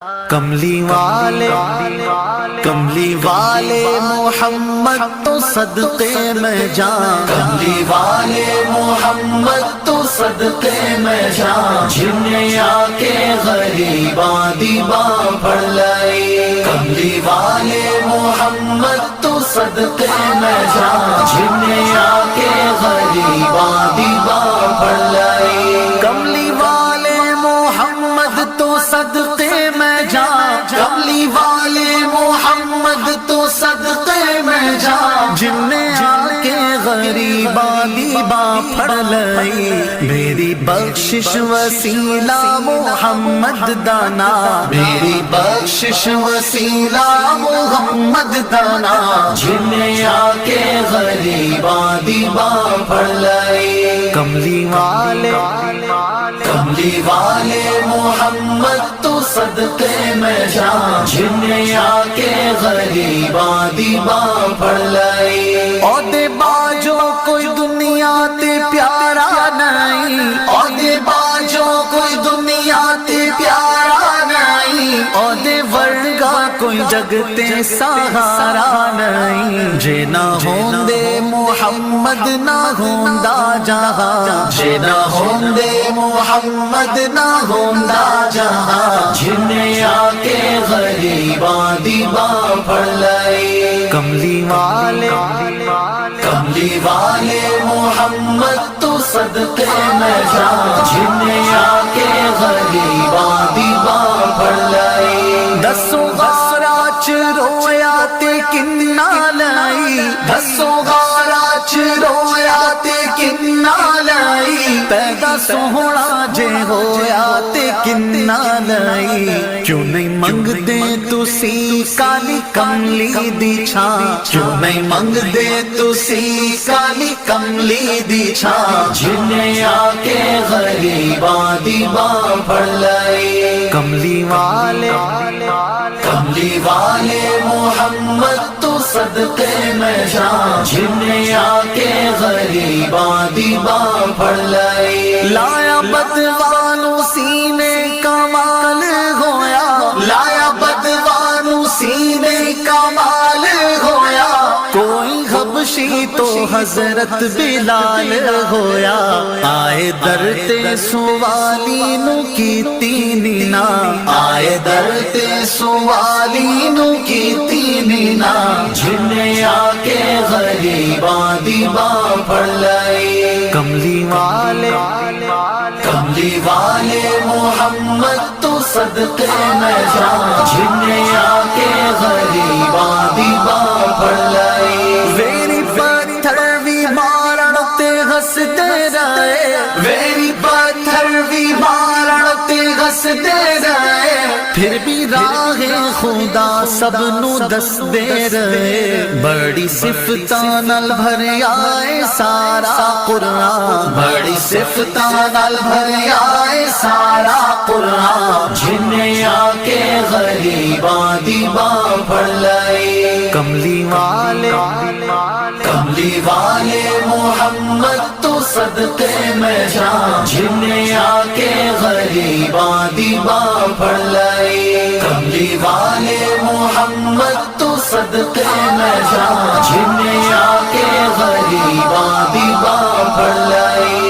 کملی والے محمد تو صدقے میں جان، کملی والے محمد تو صدقے میں جان، جنہیں آ کے غریباں دیباں پڑھ لائی۔ کملی والے محمد تو صدقے میں جان، جنہیں آ کے غریباں دیباں پڑھ لائی۔ کملی والے محمد تو صدقے میں جان، کملی والے محمد تو صدقے میں جان، جن نے آ کے غریباں دیباں پڑھ لئی۔ میری بخشش وسیلہ محمد دانا، میری بخشش وسیلہ محمد دانا، جنہیں آ کے غریباں دیباں پڑھ لائی۔ کملی والے محمد تو صدقے میں جان، جنہیں آ کے غریباں دیباں پڑھ لائی۔ عہدے باجو کوئی دنیا تے پیارا نہیں، عہدے باجو کوئی دنیا تے پیارا نہیں، عہدے ورگا کوئی جگ تے سہارا نہیں۔ جے نہ ہوندے محمد نہ ہوندا جہاں، جے نہ ہوندے محمد نہ ہوندا جہاں، جنہیں آ کے غریباں دیباں پڑھ لائی۔ کملی والے محمد تو صدقے میں جان، جنہیں آ کے غریباں دیباں پڑھ لائی۔ دسو غارا چ رویا تے کنا لائی، دسو غارا چ رویا تے کنا لائی۔ پیدا سوہنا جے ہویا تے کنا لائی۔ کیوں نہیں منگدے تسی کالی کملی دی چھاں، کیوں نہیں منگدے تسی کالی کملی دی چھاں، جنہیں آ کے غریباں دیباں پڑھ لائی۔ کملی والے محمد تو صدقے میں جان، جنہیں آ کے غریباں دیباں پڑھ لائی۔ لایا بدوانو سینے کمال ہویا، لایا بدوانو سینے کمال ہویا۔ کوئی حبشی تو حضرت بلال ہویا۔ آئے در تے سوالی نو کیتی نینا، آئے در تے سوالی نو کیتی نینا، جنہیں آ کے غریباں دیباں پڑھ لائی۔ کملی والے محمد تو صدقے میں جان، جنہیں آ کے غریباں دیباں پڑھ لائی۔ ویری پتھر بھی مارن تے ہسدے رہے، ویری پتھر بھی مارن تے ہسدے رہے، پھر بھی راہ خدا سب نو دس دے رہے۔ بڑی صفتاں نال بھریا اے سارا قرآن، بڑی صفتاں نال بھریا اے سارا قرآن، جنہیں آ کے غریباں دیباں پڑھ لائی۔ کملی والے محمد تو صدقے میں جان، جنہیں آ کے غریباں دیباں پڑھ لائی۔ کملی والے محمد تو صدقے میں جان، جنہیں آ کے غریباں دیباں پڑھ لائی۔